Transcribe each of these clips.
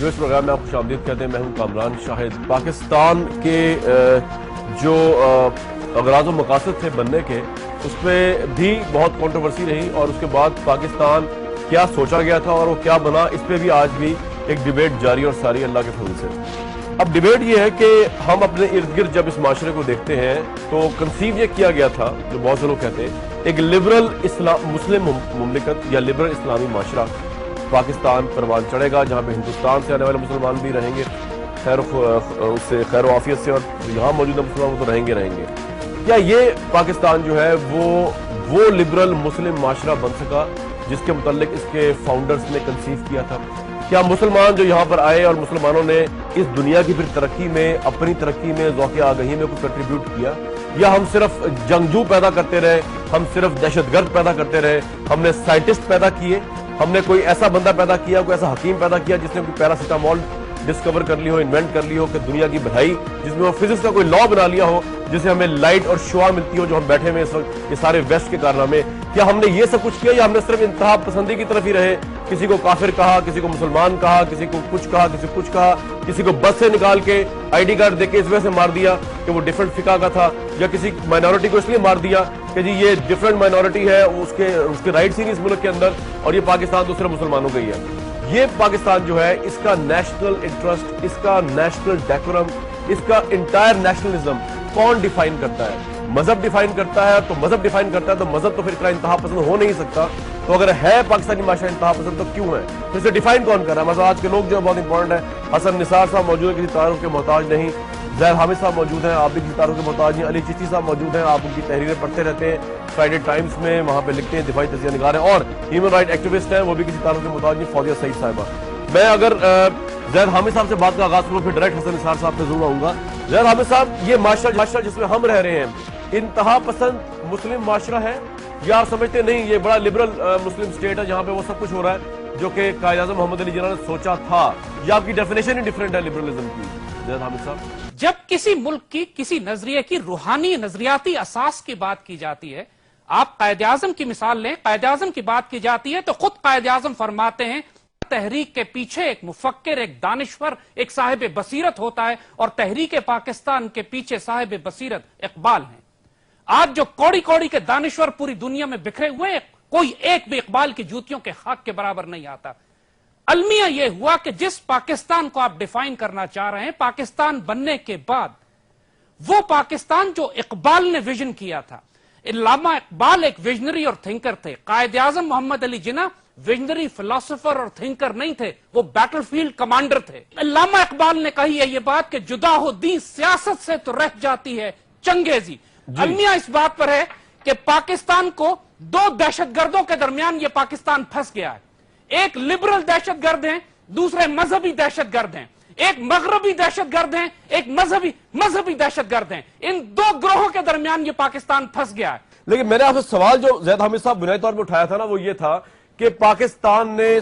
جو اس پروگرام میں آپ خوش آمدید کہتے ہیں، میں ہوں کامران شاہد۔ پاکستان کے جو اغراض و مقاصد تھے بننے کے، اس پہ بھی بہت کنٹروورسی رہی، اور اس کے بعد پاکستان کیا سوچا گیا تھا اور وہ کیا بنا، اس پہ بھی آج بھی ایک ڈیبیٹ جاری اور ساری اللہ کے فضل سے۔ اب ڈیبیٹ یہ ہے کہ ہم اپنے ارد گرد جب اس معاشرے کو دیکھتے ہیں تو کنسیو یہ کیا گیا تھا، جو بہت سے لوگ کہتے ہیں، ایک لبرل مسلم مملکت یا لبرل اسلامی معاشرہ پاکستان پروان چڑھے گا، جہاں پہ ہندوستان سے آنے والے مسلمان بھی رہیں گے خیر و عافیت سے، اور یہاں موجودہ مسلمان وہ تو رہیں گے۔ کیا یہ پاکستان جو ہے وہ لبرل مسلم معاشرہ بن سکا جس کے متعلق اس کے فاؤنڈرز نے کنسیو کیا تھا؟ کیا مسلمان جو یہاں پر آئے اور مسلمانوں نے اس دنیا کی پھر ترقی میں، اپنی ترقی میں، ذوق آگہی میں کوئی کنٹریبیوٹ کیا، یا ہم صرف جنگجو پیدا کرتے رہے، ہم صرف دہشت گرد پیدا کرتے رہے، ہم نے سائنٹسٹ پیدا کیے، ہم نے کوئی ایسا بندہ پیدا کیا، کوئی ایسا حکیم پیدا کیا جس نے کوئی پیراسیٹامول ڈسکور کر لی ہو، انوینٹ کر لی ہو کہ دنیا کی بھلائی، جس میں وہ فزکس کا کوئی لا بنا لیا ہو جس سے ہمیں لائٹ اور شعاع ملتی ہو جو ہم بیٹھے ہوئے اس وقت یہ سارے ویسٹ کے کارنامے؟ کیا ہم نے یہ سب کچھ کیا، یا ہم نے صرف انتہا پسندی کی طرف ہی رہے؟ کسی کو کافر کہا، کسی کو مسلمان کہا، کسی کو کچھ کہا، کسی کو کچھ کہا، کسی کو بس سے نکال کے آئی ڈی کارڈ دے کے اس وجہ سے مار دیا کہ وہ ڈیفرنٹ فقہ کا تھا، یا کسی مائنورٹی کو اس لیے مار دیا کہ جی یہ ڈیفرنٹ مائنورٹی ہے، اس کے رائٹس ہی نہیں اس ملک کے اندر، اور یہ پاکستان تو صرف مسلمانوں کا ہی ہے۔ یہ پاکستان جو ہے، اس کا نیشنل انٹرسٹ، اس کا نیشنل ڈیکورم، اس کا انٹائر نیشنلزم کون ڈیفائن کرتا ہے؟ مذہب ڈیفائن کرتا ہے، تو مذہب ڈیفائن کرتا ہے تو مذہب تو پھر اتنا انتہا پسند ہو نہیں سکتا۔ تو اگر ہے پاکستانی معاشرہ انتہا پسند تو کیوں ہے؟ تو اسے ڈیفائن کون کر رہا ہے؟ مثلا آج کے لوگ جو بہت امپورٹنٹ ہے، حسن نثار صاحب موجود ہیں، کسی تعارف کے محتاج نہیں، زید حامد صاحب موجود ہیں، آپ بھی کسی تعارف کے محتاج نہیں، علی چشتی صاحب موجود ہیں، آپ ان کی تحریریں پڑھتے رہتے ہیں، فرائیڈے ٹائمز میں وہاں پہ لکھتے ہیں، دفاعی تجزیہ نگار ہیں اور ہیومن رائٹ ایکٹیوسٹ ہیں، وہ بھی کسی تعارف کے محتاج نہیں، فوزیہ سعید صاحبہ۔ میں اگر زید حامد صاحب سے بات کا آغاز کروں، پھر ڈائریکٹ حسن نثار صاحب پہ ضرور آؤں گا۔ زید حامد صاحب، یہ معاشرہ جس میں ہم رہ رہے ہیں انتہا پسند مسلم معاشرہ ہے، یا آپ سمجھتے نہیں یہ بڑا لبرل مسلم اسٹیٹ ہے جہاں پہ وہ سب کچھ ہو رہا ہے جو کہ قائد اعظم محمد علی جناح نے سوچا تھا؟ یا آپ کی ڈیفینیشن ہی ڈیفرنٹ ہے لبرلزم کی؟ زید حامد صاحب، جب کسی ملک کی کسی نظریے کی روحانی نظریاتی اساس کی بات کی جاتی ہے، آپ قائد اعظم کی مثال لیں، قائد اعظم کی بات کی جاتی ہے تو خود قائد اعظم فرماتے ہیں تحریک کے پیچھے ایک مفکر، ایک دانشور، ایک صاحب بصیرت ہوتا ہے، اور تحریک پاکستان کے پیچھے صاحب بصیرت اقبال ہیں۔ آج جو کوڑی کوڑی کے دانشور پوری دنیا میں بکھرے ہوئے ہیں، کوئی ایک بھی اقبال کی جوتیوں کے خاک کے برابر نہیں آتا۔ المیہ یہ ہوا کہ جس پاکستان کو آپ ڈیفائن کرنا چاہ رہے ہیں، پاکستان بننے کے بعد وہ پاکستان جو اقبال نے ویژن کیا تھا، علامہ اقبال ایک ویژنری اور تھنکر تھے، قائد اعظم محمد علی جناح ویژنری فلسفر اور تھنکر نہیں تھے، وہ بیٹل فیلڈ کمانڈر تھے۔ علامہ اقبال نے کہی ہے یہ بات کہ جدا ہو دین سیاست سے تو رہ جاتی ہے چنگیزی۔ المیہ اس بات پر ہے کہ پاکستان کو دو دہشت گردوں کے درمیان یہ پاکستان پھنس گیا ہے، ایک لبرل دہشت گرد ہیں، دوسرے مذہبی دہشت گرد ہیں، ایک مغربی دہشت گرد ہیں، ایک مذہبی دہشت گرد ہیں، ان دو گروہوں کے درمیان یہ پاکستان پھنس گیا ہے۔ لیکن میں نے آپ سے سوال جو زید حامد صاحب بنیادی طور پہ اٹھایا تھا نا، وہ یہ تھا کہ پاکستان نے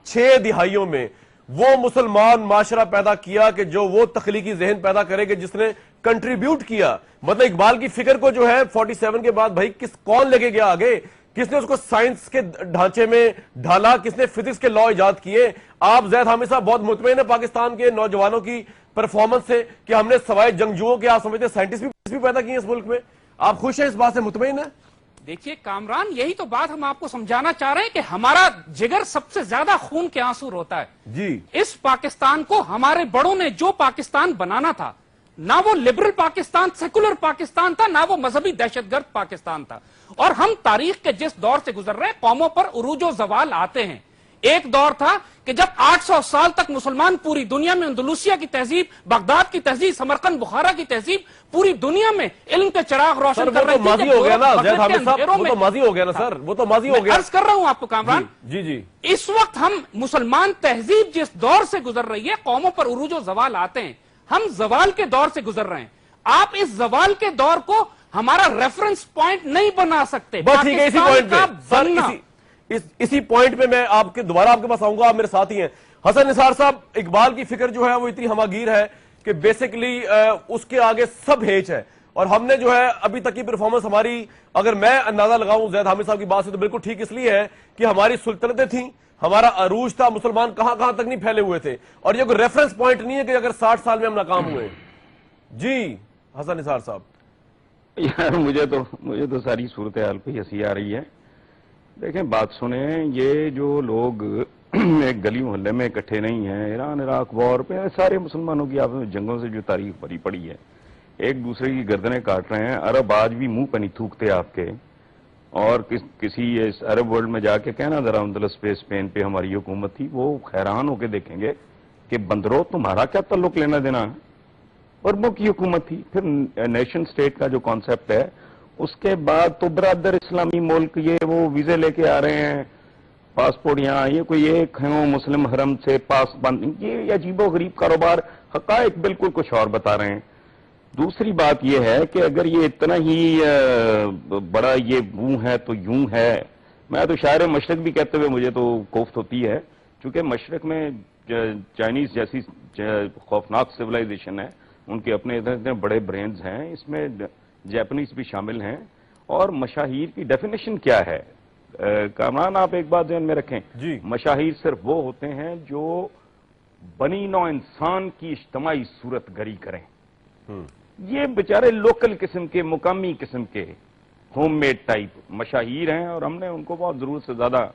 6 دہائیوں میں وہ مسلمان معاشرہ پیدا کیا کہ جو وہ تخلیقی ذہن پیدا کرے کہ جس نے کنٹریبیوٹ کیا، مطلب اقبال کی فکر کو جو ہے 47 کے بعد بھائی کون لے کے گیا آگے؟ کس نے اس کو سائنس کے ڈھانچے میں ڈھالا؟ کس نے فزکس کے لا ایجاد کیے؟ آپ زید حامد صاحب بہت مطمئن ہیں پاکستان کے نوجوانوں کی پرفارمنس سے کہ ہم نے سوائے جنگجوؤں کے آپ سمجھتے ہیں سائنٹسٹ بھی پیدا کیے اس ملک میں؟ آپ خوش ہیں اس بات سے، مطمئن ہیں؟ دیکھیے کامران، یہی تو بات ہم آپ کو سمجھانا چاہ رہے ہیں کہ ہمارا جگر سب سے زیادہ خون کے آنسو ہوتا ہے جی۔ اس پاکستان کو ہمارے بڑوں نے جو پاکستان بنانا تھا، نہ وہ لبرل پاکستان، سیکولر پاکستان تھا، نہ وہ مذہبی دہشت گرد پاکستان تھا، اور ہم تاریخ کے جس دور سے گزر رہے ہیں، قوموں پر عروج و زوال آتے ہیں۔ ایک دور تھا کہ جب 800 سال تک مسلمان پوری دنیا میں اندلوسیہ کی تہذیب، بغداد کی تہذیب، سمرقند بخارا کی تہذیب پوری دنیا میں علم کے چراغ روشن کر رہے تھے۔ ماضی ہو گیا نا زید حامد صاحب، وہ تو ماضی ہو گیا نا سر، وہ تو ماضی ہو گیا۔ عرض کر رہا ہوں آپ کو کامران، جی اس وقت ہم مسلمان تہذیب جس دور سے گزر رہی ہے، قوموں پر عروج و زوال آتے ہیں، ہم زوال کے دور سے گزر رہے ہیں۔ آپ اس زوال کے دور کو ہمارا ریفرنس پوائنٹ نہیں بنا سکتے۔ بس ٹھیک ہے، اسی پوائنٹ پہ سر، اسی پوائنٹ پہ میں دوبارہ آپ کے پاس آؤں گا، آپ میرے ساتھ ہی ہیں۔ حسن نثار صاحب، اقبال کی فکر جو ہے وہ اتنی ہمہ گیر ہے کہ بیسیکلی اس کے آگے سب ہیچ ہے۔ اور ہم نے جو ہے ابھی تک کی پرفارمنس ہماری، اگر میں اندازہ لگاؤں زید حامد صاحب کی بات سے، تو بالکل ٹھیک اس لیے ہے کہ ہماری سلطنتیں تھیں، ہمارا عروج تھا، مسلمان کہاں کہاں تک نہیں پھیلے ہوئے تھے، اور یہ کوئی ریفرنس پوائنٹ نہیں ہے کہ اگر 60 سال میں ہم ناکام ہوئے. جی حسن نثار صاحب. یار مجھے تو ساری صورتحال پہ ہنسی آ رہی ہے. دیکھیں بات سنیں، یہ جو لوگ ایک گلی محلے میں اکٹھے نہیں ہیں، ایران عراق وار پہ سارے مسلمانوں کی آپس میں جنگوں سے جو تاریخ بھری پڑی ہے، ایک دوسرے کی گردنیں کاٹ رہے ہیں. عرب آج بھی منہ پہ نہیں تھوکتے آپ کے، اور کسی اس عرب ورلڈ میں جا کے کہنا ذرا اندلس پہ اسپین پہ ہماری حکومت تھی، وہ حیران ہو کے دیکھیں گے کہ بندروں تمہارا کیا تعلق لینا دینا ہے، عربوں کی حکومت تھی. پھر نیشن سٹیٹ کا جو کانسیپٹ ہے، اس کے بعد تو برادر اسلامی ملک یہ وہ ویزے لے کے آ رہے ہیں، پاسپورٹ یہاں، یہ کوئی ایک ہے مسلم حرم سے پاس بند، یہ عجیب و غریب کاروبار، حقائق بالکل کچھ اور بتا رہے ہیں. دوسری بات یہ ہے کہ اگر یہ اتنا ہی بڑا یہ وہ ہے تو یوں ہے. میں تو شاعر مشرق بھی کہتے ہوئے مجھے تو کوفت ہوتی ہے، چونکہ مشرق میں چائنیز جیسی خوفناک سویلائزیشن ہے، ان کے اپنے اتنے بڑے برینز ہیں، اس میں جیپنیز بھی شامل ہیں. اور مشاہیر کی ڈیفینیشن کیا ہے کامران، آپ ایک بات ذہن میں رکھیں، جی مشاہیر صرف وہ ہوتے ہیں جو بنی نوع انسان کی اجتماعی صورت گری کریں. یہ بیچارے لوکل قسم کے، مقامی قسم کے، ہوم میڈ ٹائپ مشاہیر ہیں، اور ہم نے ان کو بہت ضرورت سے زیادہ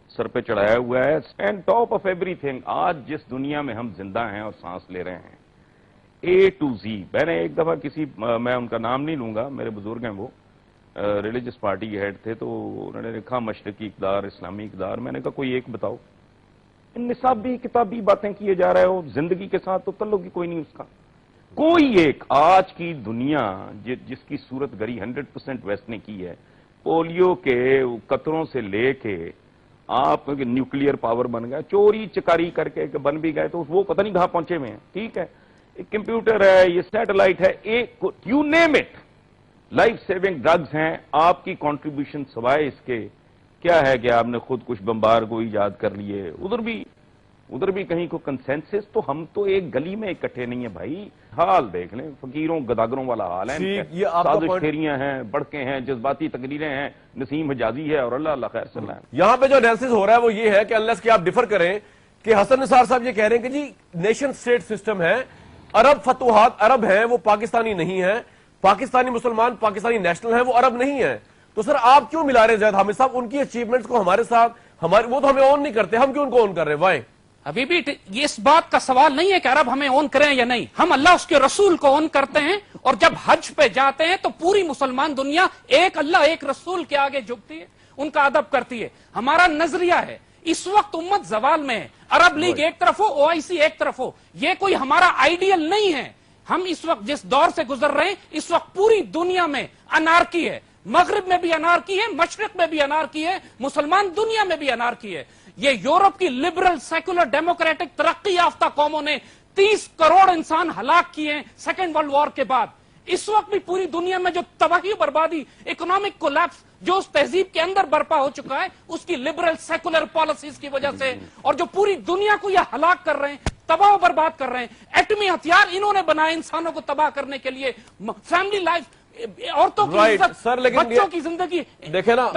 سر پہ چڑھایا ہوا ہے. And top of every thing, آج جس دنیا میں ہم زندہ ہیں اور سانس لے رہے ہیں، اے ٹو زی. میں نے ایک دفعہ میں ان کا نام نہیں لوں گا، میرے بزرگ ہیں، وہ ریلیجس پارٹی کے ہیڈ تھے، تو انہوں نے لکھا مشرقی اقدار، اسلامی اقدار. میں نے کہا کوئی ایک بتاؤ. نصابی کتابی باتیں کیے جا رہے ہو، زندگی کے ساتھ تو تعلق ہی کوئی نہیں اس کا. کوئی ایک آج کی دنیا جس کی صورت گری 100% ویسٹ نے کی ہے، پولیو کے قطروں سے لے کے آپ نیوکلیئر پاور بن گیا، چوری چکاری کر کے بن بھی گئے تو وہ پتہ نہیں کہاں پہنچے ہوئے ہیں. ٹھیک ہے، ایک کمپیوٹر ہے، یہ سیٹلائٹ ہے، ایک you name it, life saving drugs ہیں. آپ کی کنٹریبیوشن سوائے اس کے کیا ہے کہ آپ نے خود کچھ بمبار کو ایجاد کر لیے، ادھر بھی کہیں کو کنسنسس. تو ہم تو ایک گلی میں اکٹھے نہیں ہیں بھائی. حال دیکھ لیں، فقیروں گداگروں والا حال ہے. یہ آپ کا سازش پھیریاں ہیں، بڑکے ہیں، جذباتی تقریریں ہیں، نسیم حجازی ہے، اور اللہ خیر صلی اللہ. یہاں پہ جو انالیسس ہو رہا ہے وہ یہ ہے کہ انلیس کہ آپ ڈیفر کریں کہ حسن نثار صاحب یہ کہہ رہے ہیں کہ جی نیشن سٹیٹ سسٹم ہے، عرب فتوحات عرب ہیں، وہ پاکستانی نہیں ہیں، پاکستانی مسلمان پاکستانی نیشنل ہیں، وہ عرب نہیں ہیں. تو سر آپ کیوں ملا رہے ہیں زید حامد صاحب ان کی اچیومنٹس کو ہمارے ساتھ؟ وہ تو ہمیں اون نہیں کرتے، ہم کیوں ان کو اون کر رہے ہیں؟ وائے؟ ابھی بھی یہ اس بات کا سوال نہیں ہے کہ عرب ہمیں اون کریں یا نہیں، ہم اللہ اس کے رسول کو اون کرتے ہیں. اور جب حج پہ جاتے ہیں تو پوری مسلمان دنیا ایک اللہ ایک رسول کے آگے جھکتی ہے، ان کا ادب کرتی ہے. ہمارا نظریہ ہے اس وقت امت زوال میں ہے، عرب لیگ ایک طرف ہو، OIC ایک طرف ہو، یہ کوئی ہمارا آئیڈیل نہیں ہے. ہم اس وقت جس دور سے گزر رہے ہیں، اس وقت پوری دنیا میں انارکی ہے، مغرب میں بھی انارکی ہے، مشرق میں بھی انارکی ہے، مسلمان دنیا میں بھی انارکی ہے. یہ یورپ کی لبرل سیکولر ڈیموکریٹک ترقی یافتہ قوموں نے 30 کروڑ انسان ہلاک کیے ہیں سیکنڈ ورلڈ وار کے بعد. اس وقت بھی پوری دنیا میں جو تباہی بربادی، اکنامک کولیپس جو اس تہذیب کے اندر برپا ہو چکا ہے، اس کی لبرل سیکولر پالیسیز کی وجہ سے، اور جو پوری دنیا کو یہ ہلاک کر رہے ہیں، تباہ و برباد کر رہے ہیں. ایٹمی ہتھیار انہوں نے بنائے انسانوں کو تباہ کرنے کے لیے. فیملی لائف، عورتوں کی عزت، بچوں کی زندگی دیکھیں نا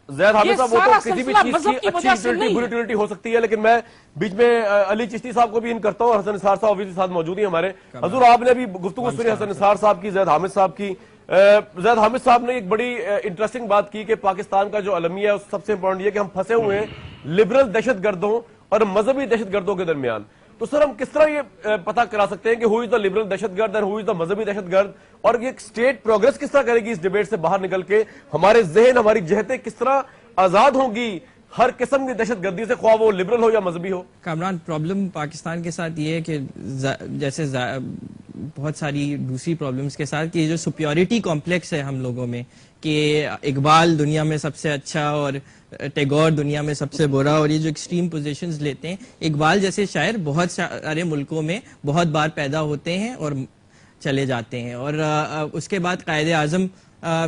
زید حامد صاحب، وہ تو کسی بھی چیز کی اچھی بریوٹیلٹی ہو سکتی ہے، لیکن میں بیچ میں علی چشتی صاحب کو بھی ان کرتا ہوں. حسن نثار صاحب ابھی ساتھ موجود ہیں ہمارے. حضور آپ نے بھی گفتگو سنی حسن نثار صاحب کی، زید حامد صاحب کی. زید حامد صاحب نے ایک بڑی انٹرسٹنگ بات کی کہ پاکستان کا جو المیہ ہے سب سے امپورٹنٹ یہ کہ ہم پھنسے ہوئے ہیں لبرل دہشت گردوں اور مذہبی دہشت گردوں کے درمیان. تو سر ہم کس طرح یہ پتہ کرا سکتے ہیں کہ ہوئی دا لبرل دہشت گرد اور ہوئی دا مذہبی دہشت گرد، اور یہ اسٹیٹ پروگرس کس طرح کرے گی اس ڈیبیٹ سے باہر نکل کے؟ ہمارے ذہن، ہماری جہتیں کس طرح آزاد ہوں گی ہر قسم کی دہشت گردی سے، خواہ وہ لبرل ہو یا مذہبی ہو؟ کامران، پرابلم پاکستان کے ساتھ یہ ہے کہ جیسے بہت ساری دوسری پرابلمز کے ساتھ کہ یہ جو سپیورٹی کمپلیکس ہے ہم لوگوں میں، کہ اقبال دنیا میں سب سے اچھا اور ٹیگور دنیا میں سب سے برا، اور یہ جو ایکسٹریم پوزیشنز لیتے ہیں. اقبال جیسے شاعر بہت سارے ملکوں میں بہت بار پیدا ہوتے ہیں اور چلے جاتے ہیں، اور اس کے بعد قائد اعظم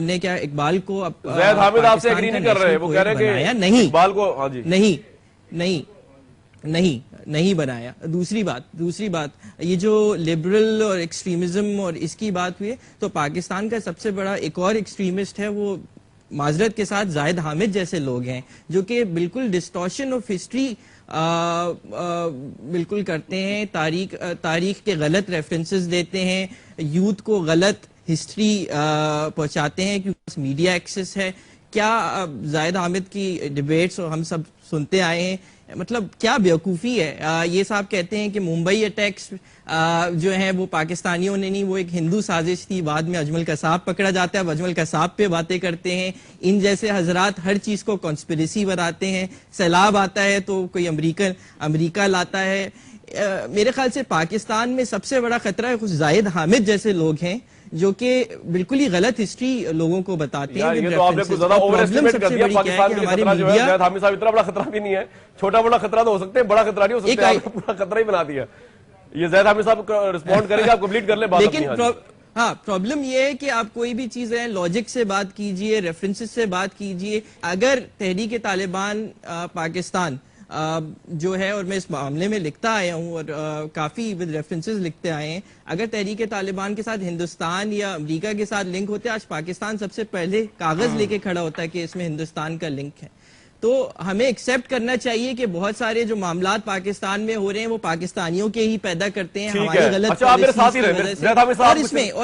نے کیا اقبال کو زید حامد آپ سے ایگری نہیں کر رہے، وہ کہہ رہے ہیں کہ نہیں اقبال کو، ہاں جی، نہیں نہیں بنایا. دوسری بات یہ جو لبرل اور ایکسٹریمزم اور اس کی بات ہوئی ہے, تو پاکستان کا سب سے بڑا ایک اور ایکسٹریمسٹ ہے, وہ معذرت کے ساتھ زاہد حامد جیسے لوگ ہیں, جو کہ بالکل ڈسٹورشن آف ہسٹری بالکل کرتے ہیں, تاریخ کے غلط ریفرنسز دیتے ہیں, یوتھ کو غلط ہسٹری پہنچاتے ہیں کیونکہ میڈیا ایکسس ہے. کیا زاہد حامد کی ڈیبیٹس ہم سب سنتے آئے ہیں, مطلب کیا بیوقوفی ہے. یہ صاحب کہتے ہیں کہ ممبئی اٹیکس جو ہیں وہ پاکستانیوں نے نہیں, وہ ایک ہندو سازش تھی, بعد میں اجمل قصاب پکڑا جاتا ہے, اب اجمل قصاب پہ باتیں کرتے ہیں. ان جیسے حضرات ہر چیز کو کانسپریسی بناتے ہیں. سیلاب آتا ہے تو کوئی امریکہ لاتا ہے. میرے خیال سے پاکستان میں سب سے بڑا خطرہ کچھ زاہد حامد جیسے لوگ ہیں جو کہ بالکل ہی غلط ہسٹری لوگوں کو بتاتے ہیں. یہ تو آپ نے کچھ زیادہ اوور ایسٹیمیٹ کر دیا. پاکستان کے خطرہ جو ہے زاہد حامد صاحب اتنا بڑا خطرہ بھی نہیں ہے, چھوٹا بڑا خطرہ تو ہو سکتے ہیں, بڑا خطرہ نہیں ہو سکتا. آپ نے پورا خطرہ ہی بنا دیا. یہ زاہد حامد صاحب رسپونڈ کریں گے, آپ کمپلیٹ کر لیں بات. لیکن ہاں پرابلم یہ ہے کہ آپ کوئی بھی چیز ہے لاجک سے بات کیجئے, ریفرنسز سے بات کیجئے. اگر تحریک طالبان پاکستان جو ہے, اور میں اس معاملے میں لکھتا آیا ہوں اور کافی ود ریفرنسز لکھتے آئے ہیں, اگر تحریک طالبان کے ساتھ ہندوستان یا امریکہ کے ساتھ لنک ہوتے, آج پاکستان سب سے پہلے کاغذ لے کے کھڑا ہوتا ہے کہ اس میں ہندوستان کا لنک ہے. تو ہمیں ایکسیپٹ کرنا چاہیے کہ بہت سارے جو معاملات پاکستان میں ہو رہے ہیں وہ پاکستانیوں کے ہی پیدا کرتے ہیں, ہماری غلط اور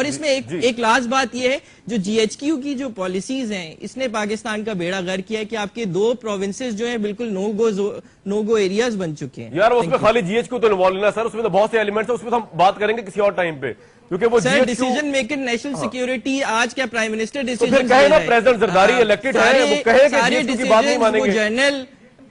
اس میں ایک لاسٹ بات یہ ہے, جو جی ایچ کیو کی جو پالیسیز ہیں اس نے پاکستان کا بیڑا غرق کیا ہے کہ آپ کے 2 پروونسز جو ہیں بالکل نو گو ایریاز بن چکے ہیں. یار اس میں خالی جی ایچ کیو تو انوالو نہیں ہے سر, اس میں تو بہت سے ایلیمنٹس ہیں, اس میں ہم بات کریں گے کسی اور ٹائم پہ, کیونکہ وہ ڈیسیژن میکنگ نیشنل سیکیورٹی آج کیا پرائم منسٹر ڈیسیژن تو پھر کہے نا پریزیڈنٹ زرداری الیکٹڈ ہے, وہ کہے کہ جی ایچ کیو کی بات نہیں مانیں گے.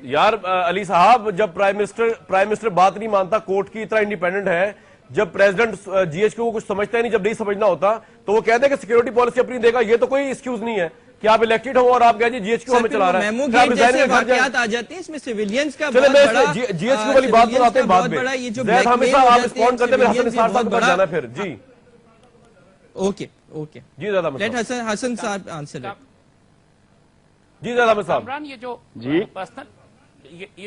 یار علی صاحب, جب پرائم منسٹر بات نہیں مانتا, کورٹ کی اتنا انڈیپینڈنٹ ہے, جب پریزیڈنٹ جی ایچ کیو کو کچھ سمجھتا ہی نہیں, جب نہیں سمجھنا ہوتا تو وہ کہتے ہیں کہ سیکیورٹی پالیسی اپنی دے گا, یہ تو کوئی ایکسکیوز نہیں ہے کہ آپ الیکٹڈ ہو اور آپ کہیں جی ایچ کیو ہمیں چلا رہا ہے. میمو گیٹ جیسے واقعات آ جاتے ہیں, اس میں سیویلینز کا بہت بڑا جی ایچ کیو والی بات پر آتے ہیں بعد میں. زید حامد صاحب آپ رسپونڈ کرتے ہیں, حسن نثار صاحب پر جانا پھر. جی اوکے جی زید حامد صاحب, حسن صاحب آنسر. جی زید حامد صاحب. عمران, یہ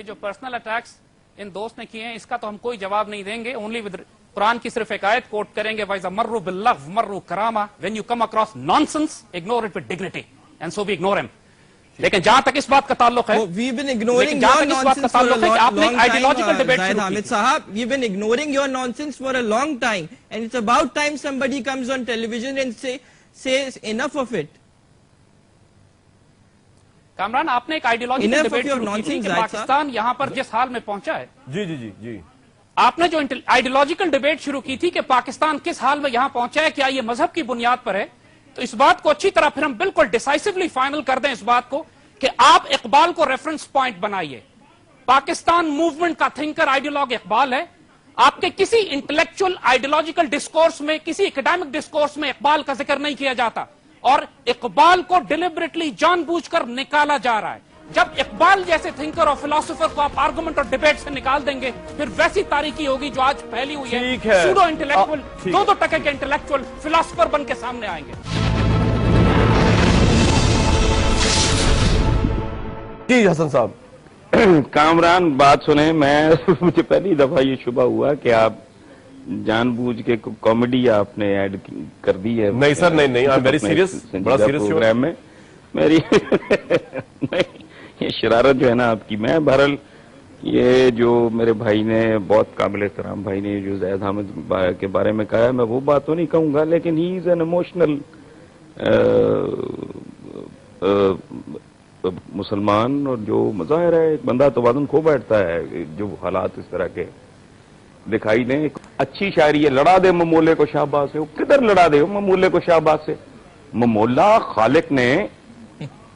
جو پرسنل اٹیکس ان دوست نے کیے ہیں, اس کا تو ہم کوئی جواب نہیں دیں گے. اونلی ود قرآن کی صرف ایک آیت کوٹ کریں گے, وَإِذَا مَرُّوا بِاللَّغْوِ مَرُّوا كِرَامًا. When you come across nonsense, ignore it with dignity. And so we ignore him. لیکن جہاں تک اس بات کا تعلق ہے, we've been ignoring your nonsense for a long time, Zahid Hamid Sahab. We've been ignoring your nonsense for a long time, and it's about time somebody comes on television and says enough of it. Kamran, آپ نے ایک ideological debate شروع کی تھی کہ پاکستان یہاں پر جس حال میں پہنچا ہے. جی آپ نے جو آئیڈیالوجیکل ڈیبیٹ شروع کی تھی کہ پاکستان کس حال میں یہاں پہنچا ہے, کیا یہ مذہب کی بنیاد پر ہے, تو اس بات کو اچھی طرح پھر ہم بالکل ڈیسائسولی فائنل کر دیں اس بات کو کہ آپ اقبال کو ریفرنس پوائنٹ بنائیے. پاکستان موومنٹ کا تھنکر آئیڈیالوگ اقبال ہے. آپ کے کسی انٹلیکچوئل آئیڈیالوجیکل ڈسکورس میں, کسی اکیڈیمک ڈسکورس میں اقبال کا ذکر نہیں کیا جاتا, اور اقبال کو ڈیلیبریٹلی جان بوجھ کر نکالا جا رہا ہے. جب اقبال جیسے تھنکر اور فلاسفر کو آپ آرگومنٹ اور ڈیبیٹ سے نکال دیں گے, پھر ویسی تاریخی ہوگی جو آج پھیلی ہوئی ہے. سوڈو انٹلیکچوئل, 2 ٹکے کے انٹلیکچوئل فلاسفر بن کے سامنے آئیں گے. جی حسن صاحب. کامران بات سنیں, مجھے پہلی دفعہ یہ شبہ ہوا کہ آپ جان بوجھ کے کامیڈی آپ نے ایڈ کر دی ہے. نہیں سر, نہیں, ویری سیریس, بڑا سیریس پروگرام میں میری یہ شرارت جو ہے نا آپ کی. میں بہرحال یہ جو میرے بھائی نے, بہت قابل احترام بھائی نے جو زید حامد کے بارے میں کہا ہے, میں وہ بات تو نہیں کہوں گا, لیکن ہی از این ایموشنل مسلمان, اور جو مظاہر ہے ایک بندہ توازن کھو بیٹھتا ہے جو حالات اس طرح کے دکھائی دیں. اچھی شاعری ہے, لڑا دے ممولے کو شہباز سے. وہ کدھر لڑا دے ممولے کو شہباز سے؟ ممولہ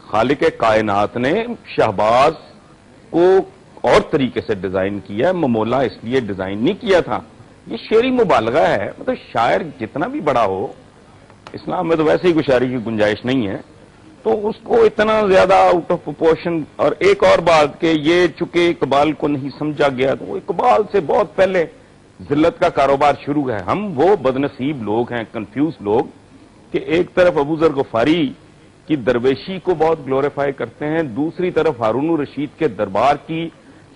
خالق کائنات نے شہباز کو اور طریقے سے ڈیزائن کیا ہے, ممولہ اس لیے ڈیزائن نہیں کیا تھا. یہ شعری مبالغہ ہے. مطلب شاعر جتنا بھی بڑا ہو, اسلام میں تو ویسے ہی کوئی شاعری کی گنجائش نہیں ہے, تو اس کو اتنا زیادہ آؤٹ آف پروپورشن. اور ایک اور بات کہ یہ چونکہ اقبال کو نہیں سمجھا گیا, تو وہ اقبال سے بہت پہلے ذلت کا کاروبار شروع ہے. ہم وہ بدنصیب لوگ ہیں, کنفیوز لوگ, کہ ایک طرف ابو ذر غفاری کی درویشی کو بہت گلوریفائی کرتے ہیں, دوسری طرف ہارون الرشید کے دربار کی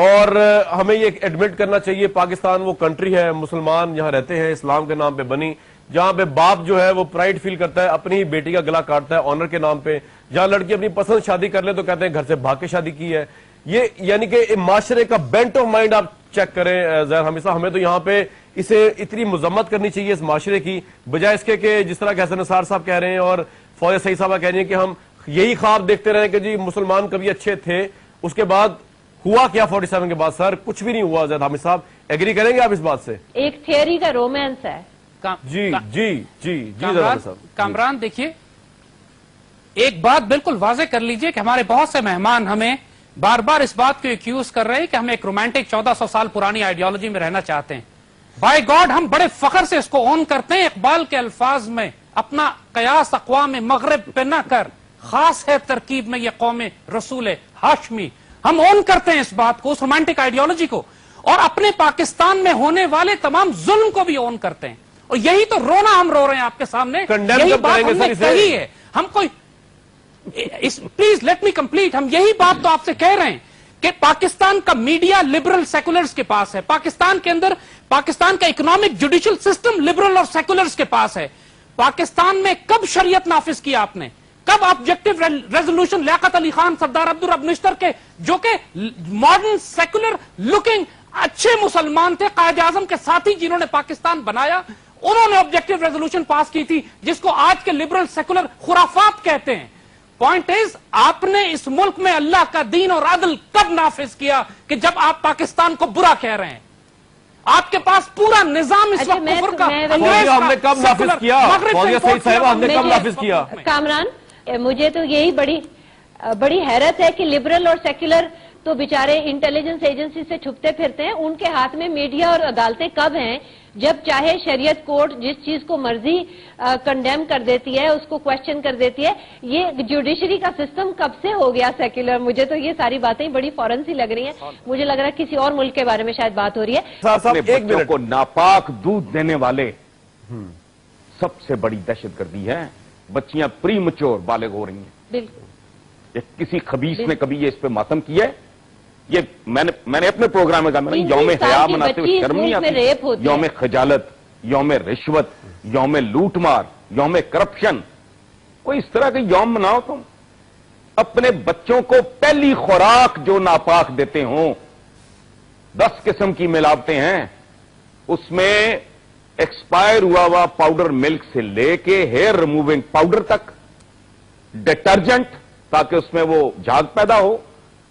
اور ہمیں یہ ایڈمٹ کرنا چاہیے پاکستان وہ کنٹری ہے، مسلمان یہاں رہتے ہیں، اسلام کے نام پہ بنی، جہاں پہ باپ جو ہے وہ پرائیڈ فیل کرتا ہے، اپنی بیٹی کا گلا کاٹتا ہے آنر کے نام پہ، جہاں لڑکی اپنی پسند شادی کر لے تو کہتے ہیں گھر سے بھاگ کے شادی کی ہے. یہ یعنی کہ معاشرے کا بینٹ آف مائنڈ آپ چیک کریں ظاہر حمید صاحب، ہمیں تو یہاں پہ اسے اتنی مذمت کرنی چاہیے اس معاشرے کی، بجائے اس کے کہ جس طرح کہ حسن نثار صاحب کہہ رہے ہیں اور فوزیہ سعید صاحبہ کہہ رہی ہیں کہ ہم یہی خواب دیکھتے رہے کہ جی مسلمان کبھی اچھے تھے. اس کے بعد ہوا کیا 47 کے بعد؟ سر کچھ بھی نہیں ہوا. زید حامد صاحب ایگری کریں گے آپ اس بات سے؟ ایک تھیوری کا رومانس ہے. جی جی جی جی کامران دیکھیے، ایک بات بالکل واضح کر لیجئے کہ ہمارے بہت سے مہمان ہمیں بار بار اس بات کو ایکیوز کر رہے ہیں کہ ہم ایک رومانٹک 1400 سال پرانی آئیڈیالوجی میں رہنا چاہتے ہیں. بائی گاڈ ہم بڑے فخر سے اس کو اون کرتے ہیں. اقبال کے الفاظ میں اپنا قیاس اقوام مغرب پہ نہ کر، خاص ہے ترکیب میں یہ قوم رسول ہاشمی. ہم اون کرتے ہیں اس بات کو، اس رومانٹک آئیڈیالوجی کو، اور اپنے پاکستان میں ہونے والے تمام ظلم کو بھی اون کرتے ہیں. اور یہی تو رونا ہم رو رہے ہیں آپ کے سامنے، یہی بات ہم نے کہی ہے. ہم کوئی پلیز لیٹ می کمپلیٹ. ہم یہی بات تو آپ سے کہہ رہے ہیں کہ پاکستان کا میڈیا لبرل سیکولرز کے پاس ہے، پاکستان کے اندر پاکستان کا اکنامک جوڈیشل سسٹم لبرل اور سیکولرز کے پاس ہے. پاکستان میں کب شریعت نافذ کیا آپ نے؟ کب آبجیکٹو ریزولوشن لیاقت علی خان، سردار عبدالرب نشتر کے جو کہ ماڈرن سیکولر لکنگ اچھے مسلمان تھے، قائد اعظم کے ساتھی جنہوں نے پاکستان بنایا، انہوں نے آبجیکٹو ریزولوشن پاس کی تھی جس کو آج کے لبرل سیکولر خرافات کہتے ہیں. پوائنٹ از آپ نے اس ملک میں اللہ کا دین اور عدل کب نافذ کیا کہ جب آپ پاکستان کو برا کہہ رہے ہیں؟ آپ کے پاس پورا نظام اس وقت کفر کا، ہم نے کب نافذ کیا؟ فوزیہ سعید صاحبہ ہم نے کب نافذ کیا؟ کامران مجھے تو یہی بڑی حیرت ہے کہ لبرل اور سیکولر تو بیچارے انٹیلیجنس ایجنسی سے چھپتے پھرتے ہیں. ان کے ہاتھ میں میڈیا اور عدالتیں کب ہیں جب چاہے شریعت کورٹ جس چیز کو مرضی کنڈیم کر دیتی ہے، اس کو کوشچن کر دیتی ہے. یہ جوڈیشری کا سسٹم کب سے ہو گیا سیکولر؟ مجھے تو یہ ساری باتیں بڑی فورن سی لگ رہی ہیں. مجھے لگ رہا ہے کسی اور ملک کے بارے میں شاید بات ہو رہی ہے. اپنے بچوں کو ناپاک دودھ دینے والے سب سے بڑی دہشت گردی ہے. بچیاں پری مچور بالغ ہو رہی ہیں. بالکل. کسی خبیث نے کبھی یہ اس پہ ماتم کیا ہے؟ یہ میں نے اپنے پروگرام میں کہا، میں نے یوم حیا مناتے ہوئے شرم نہیں آتی؟ یوم خجالت، یوم رشوت، یوم لوٹ مار، یوم کرپشن، کوئی اس طرح کے یوم مناؤ تم. اپنے بچوں کو پہلی خوراک جو ناپاک دیتے ہوں، 10 قسم کی ملاوٹیں ہیں، اس میں ایکسپائر ہوا پاؤڈر ملک سے لے کے ہیئر ریموونگ پاؤڈر تک، ڈٹرجنٹ تاکہ اس میں وہ جھاگ پیدا ہو،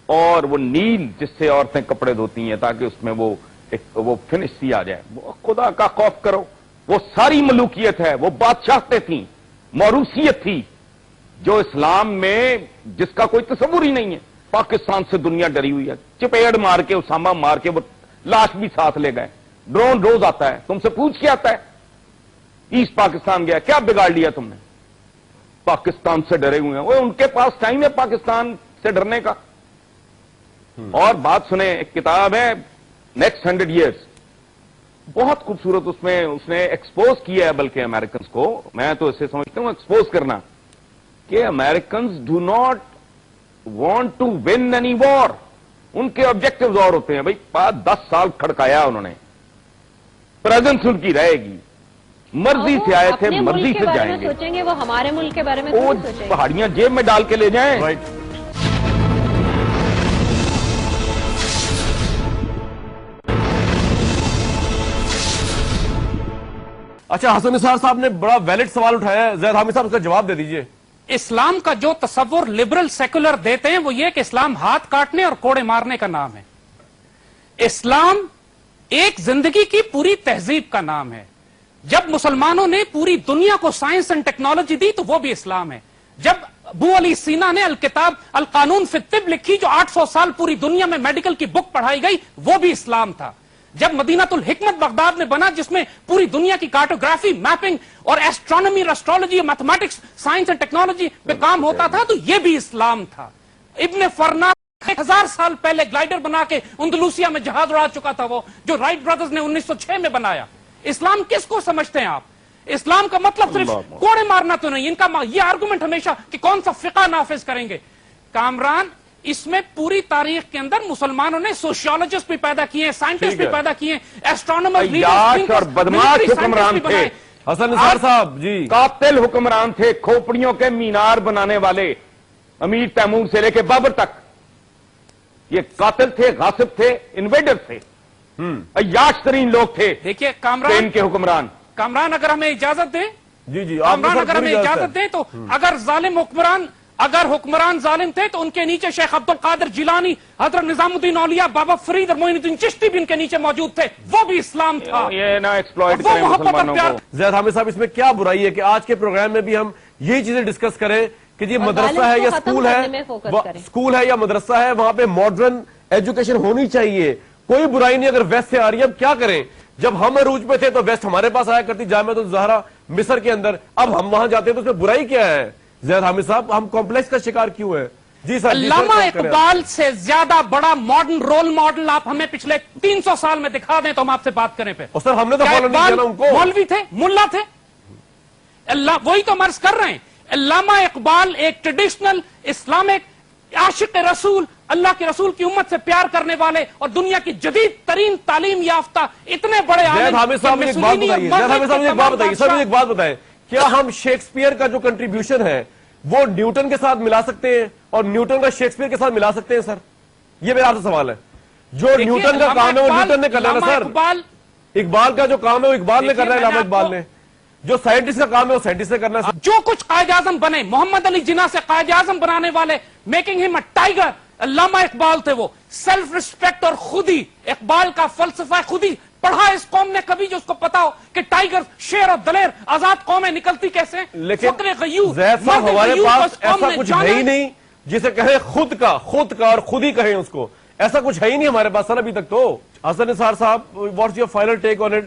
اور وہ نیل جس سے عورتیں کپڑے دھوتی ہیں تاکہ اس میں وہ فنش سی آ جائے. خدا کا خوف کرو. وہ ساری ملوکیت ہے، وہ بادشاہتیں تھیں، موروثیت تھی جو اسلام میں جس کا کوئی تصور ہی نہیں ہے. پاکستان سے دنیا ڈری ہوئی ہے. چپیڑ مار کے، اسامہ مار کے وہ لاش بھی ساتھ لے گئے. ڈرون روز آتا ہے، تم سے پوچھ کے آتا ہے. ایسٹ پاکستان گیا، کیا بگاڑ لیا تم نے؟ پاکستان سے ڈرے ہوئے ہیں. وہ ان کے پاس ٹائم ہے پاکستان سے ڈرنے کا. اور بات سنیں، ایک کتاب ہے نیکسٹ 100 ایئرس، بہت خوبصورت. اس نے ایکسپوز کیا ہے بلکہ امریکنز کو. میں تو اسے سمجھتا ہوں ایکسپوز کرنا کہ Americans do not want to win any war. ان کے آبجیکٹیوز اور ہوتے ہیں. بھائی 10 سال کھڑکایا انہوں نے، پریزنس ان کی رہے گی. مرضی سے آئے تھے، مرضی سے جائیں گے. سوچیں گے وہ ہمارے ملک کے بارے میں وہ پہاڑیاں جیب میں ڈال کے لے جائیں. اچھا، حسن نثار صاحب نے بڑا ویلڈ سوال اٹھایا ہے. زید حامد صاحب اس کا جواب دے دیجئے. اسلام کا جو تصور لبرل سیکولر دیتے ہیں وہ یہ کہ اسلام ہاتھ کاٹنے اور کوڑے مارنے کا نام ہے. اسلام ایک زندگی کی پوری تہذیب کا نام ہے. جب مسلمانوں نے پوری دنیا کو سائنس اینڈ ٹیکنالوجی دی تو وہ بھی اسلام ہے. جب ابو علی سینا نے الکتاب القانون فی الطب لکھی، جو 800 سال پوری دنیا میں میڈیکل کی بک پڑھائی گئی، وہ بھی اسلام تھا. جب مدینہ الحکمت بغداد میں بنا، جس میں پوری دنیا کی کارٹوگرافی، میپنگ اور astronomy, astrology, mathematics, science and technology پہ کام ہوتا تھا، تو یہ بھی اسلام تھا. ابن فرنا 1000 سال پہلے گلائڈر بنا کے اندلوسیا میں جہاز اڑا چکا تھا، وہ جو رائٹ برادرز نے 1906 میں بنایا. اسلام کس کو سمجھتے ہیں آپ؟ اسلام کا مطلب صرف کوڑے مارنا تو نہیں. ان کا یہ آرگومنٹ ہمیشہ کہ کون سا فقہ نافذ کریں گے. کامران، اس میں پوری تاریخ کے اندر مسلمانوں نے سوشیولوجسٹ بھی پیدا کیے ہیں, سائنٹسٹ بھی پیدا کیے ہیں, ایسٹرونامر, عیاش اور بدماش حکمران تھے. حسن نثار صاحب جی, قاتل حکمران تھے, کھوپڑیوں کے مینار بنانے والے, امیر تیمور سے لے کے بابر تک. یہ قاتل تھے, غاصب تھے, انویڈر تھے, عیاش ترین لوگ تھے. دیکھیے اسپین کے حکمران. کامران اگر ہمیں اجازت دیں, جی جی کامران اگر ہمیں اجازت دیں تو اگر حکمران ظالم تھے تو ان کے نیچے شیخ عبد القادر جیلانی, حضرت نظام الدین اولیاء, بابا فرید اور معین الدین چشتی بھی ان کے نیچے موجود تھے. وہ بھی اسلام تھا. یہ نہ ایکسپلائٹ وہ کریں محبت اور مسلمانوں پیار. کو. زید حامد صاحب, اس میں کیا برائی ہے کہ آج کے پروگرام میں بھی ہم یہی چیزیں ڈسکس کریں کہ یہ مدرسہ ہے یا اسکول ہے, اسکول ہے یا مدرسہ ہے, وہاں پہ ماڈرن ایجوکیشن ہونی چاہیے. کوئی برائی نہیں اگر ویسٹ سے آ رہی ہے. اب کیا کریں, جب ہم عروج پہ تھے تو ویسٹ ہمارے پاس آیا کرتی جامعۃ الزہرا مصر کے اندر, اب ہم وہاں جاتے ہیں تو اس میں برائی کیا ہے؟ زید حامد صاحب, ہم کمپلیکس کا شکار کیوں ہیں؟ جی سر. علامہ اقبال سے زیادہ بڑا ماڈرن رول ماڈل آپ ہمیں پچھلے 300 سال میں دکھا دیں تو ہم آپ سے بات کریں. پہ سر ہم نے تو فالو نہیں کیا نا ان کو. مولوی تھے, ملا تھے, وہی تو مرض کر رہے ہیں. علامہ اقبال ایک ٹریڈیشنل اسلامک عاشق رسول, اللہ کے رسول کی امت سے پیار کرنے والے اور دنیا کی جدید ترین تعلیم یافتہ اتنے بڑے زید حامد صاحب مجھے ایک بات بتائیے, زید حامد صاحب مجھے ایک بات بتائیے, سر مجھے ایک بات بتائیں, کیا ہم شیکسپیئر کا جو کنٹریبیوشن ہے وہ نیوٹن کے ساتھ ملا سکتے ہیں اور نیوٹن کا شیکسپیئر کے ساتھ ملا سکتے ہیں؟ سر یہ میرا آپ سے سوال ہے. جو نیوٹن کا کام ہے وہ نیوٹن نے کرنا ہے نا سر. اقبال کا جو کام ہے وہ اقبال نے کرنا ہے, علامہ اقبال نے. جو سائنٹسٹ کا کام ہے وہ سائنٹسٹ نے کرنا ہے. جو کچھ قائد اعظم بنے, محمد علی جناح سے قائد اعظم بنانے والے, میکنگ ہم اے ٹائیگر, علامہ اقبال تھے. وہ سیلف ریسپیکٹ اور خودی, اقبال کا فلسفہ خودی پڑھا اس قوم نے کبھی جو اس کو پتا ہو کہ ٹائیگر, شیر اور دلیر آزاد قومیں نکلتی کیسے؟ لیکن زید صاحب ہمارے پاس ایسا کچھ ہے ہی نہیں جسے کہیں خود کا اور خود ہی کہیں اس کو, ایسا کچھ ہے ہی نہیں ہمارے پاس سر ابھی تک. تو حسن نثار صاحب, what's your final take on it?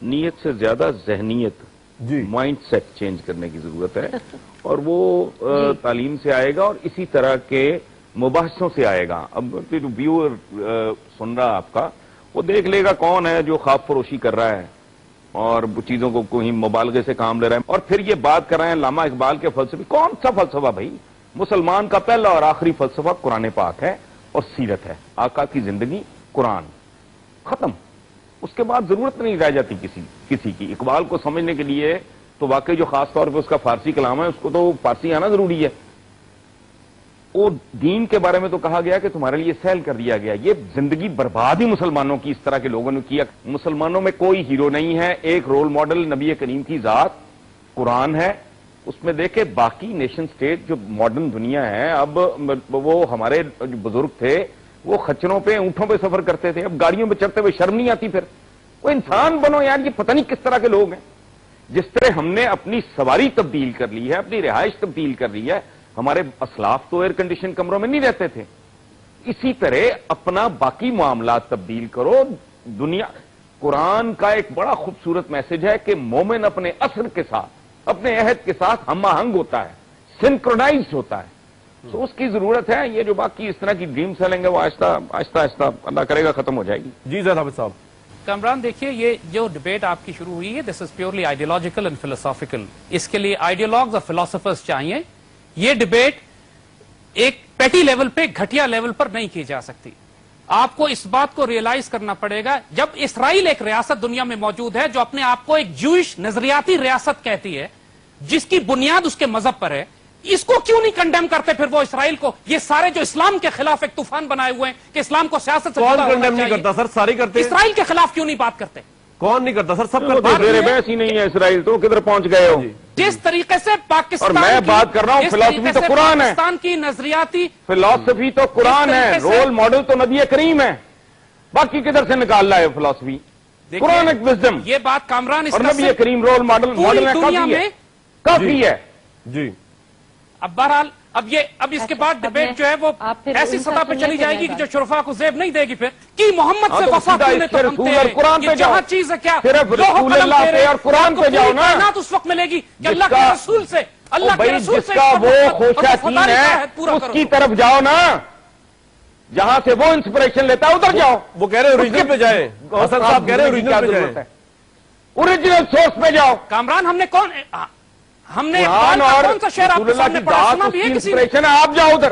نیت سے زیادہ ذہنیت, جی, مائنڈ سیٹ چینج کرنے کی ضرورت ہے, اور وہ تعلیم سے آئے گا اور اسی طرح کے مباحثوں سے آئے گا. اب ویور سن رہا آپ کا, وہ دیکھ لے گا کون ہے جو خواب فروشی کر رہا ہے اور چیزوں کو کوئی مبالغے سے کام لے رہا ہے, اور پھر یہ بات کر رہے ہیں علامہ اقبال کے فلسفے. کون سا فلسفہ بھائی؟ مسلمان کا پہلا اور آخری فلسفہ قرآن پاک ہے اور سیرت ہے, آقا کی زندگی, قرآن, ختم. اس کے بعد ضرورت نہیں رہ جاتی کسی کی. اقبال کو سمجھنے کے لیے تو واقعی جو خاص طور پہ اس کا فارسی کلام ہے, اس کو تو فارسی آنا ضروری ہے. اور دین کے بارے میں تو کہا گیا کہ تمہارے لیے سیل کر دیا گیا. یہ زندگی برباد ہی مسلمانوں کی اس طرح کے لوگوں نے کیا. مسلمانوں میں کوئی ہیرو نہیں ہے, ایک رول ماڈل نبی کریم کی ذات قرآن ہے. اس میں دیکھے باقی نیشن سٹیٹ جو ماڈرن دنیا ہے, اب وہ ہمارے جو بزرگ تھے وہ خچروں پہ, اونٹوں پہ سفر کرتے تھے, اب گاڑیوں پہ چڑھتے ہوئے شرم نہیں آتی. پھر وہ انسان بنو یار, یہ پتہ نہیں کس طرح کے لوگ ہیں. جس طرح ہم نے اپنی سواری تبدیل کر لی ہے, اپنی رہائش تبدیل کر لی ہے, ہمارے اسلاف تو ایئر کنڈیشن کمروں میں نہیں رہتے تھے, اسی طرح اپنا باقی معاملات تبدیل کرو. دنیا, قرآن کا ایک بڑا خوبصورت میسج ہے کہ مومن اپنے عصر کے ساتھ, اپنے عہد کے ساتھ ہم آہنگ ہوتا ہے, سنکرونائزڈ ہوتا ہے. تو اس کی ضرورت ہے. یہ جو باقی اس طرح کی ڈریم سیلنگ ہے وہ آہستہ آہستہ اللہ کرے گا ختم ہو جائے گی. جی زید حامد صاحب. کامران دیکھیے, یہ جو ڈبیٹ آپ کی شروع ہوئی ہے, this is purely ideological and philosophical. اس کے لیے آئیڈیالوگز اور فلاسفرز چاہیے. یہ ڈبیٹ ایک پیٹی لیول پہ, گھٹیا لیول پر نہیں کی جا سکتی. آپ کو اس بات کو ریئلائز کرنا پڑے گا, جب اسرائیل ایک ریاست دنیا میں موجود ہے جو اپنے آپ کو ایک جوئش نظریاتی ریاست کہتی ہے, جس کی بنیاد اس کے مذہب پر ہے, اس کو کیوں نہیں کنڈیم کرتے پھر وہ اسرائیل کو؟ یہ سارے جو اسلام کے خلاف ایک طوفان بنائے ہوئے ہیں کہ اسلام کو سیاست سے کون کنڈیم نہیں کرتا سر؟ ساری کرتے. اسرائیل کے خلاف کیوں نہیں بات کرتے؟ کون نہیں کرتا سر؟ سب کرتے. بحث ہی نہیں ہے اسرائیل, تو کدھر پہنچ گئے ہو؟ جس طریقے سے پاکستان, اور میں بات کر رہا ہوں فلسفی تو قرآن ہے, پاکستان کی نظریاتی فلسفی تو قرآن ہے, رول ماڈل تو نبی کریم ہے. باقی کدھر سے نکال رہا ہے فلسفی؟ قرآن ایک وزڈم. یہ بات کامران, اور نبی کریم رول ماڈل دنیا میں کافی ہے. جی اب بہرحال اب اس کے بعد ڈبیٹ جو ہے وہ ایسی سطح پہ چلی جائے گی کہ جو شرفا کو زیب نہیں دے گی. پھر کہ محمد سے وفا کرنے تو ہم تھے, یہ جہاں چیز ہے کیا رسول اللہ پہ اور قرآن پہ جاؤ نا. اس وقت ملے گی کہ اللہ کے رسول سے, اللہ کے رسول سے جس کا وہ خوشیقین ہے اس کی طرف جاؤ نا, جہاں سے وہ انسپریشن لیتا ہے ادھر جاؤ. وہ کہہ رہے ہیں اوریجنل پہ جائیں, حسن صاحب کہہ رہے ہیں اوریجنل پہ جائیں, اوریجنل سورس پہ جاؤ. کامران ہم نے قرآن اور کون سا شعر آپ رسول کے اللہ سامنے کی پڑھا ذات سنا اس بھی کی ہے کسی نے؟ انسپریشن ہے, آپ جاؤ ادھر.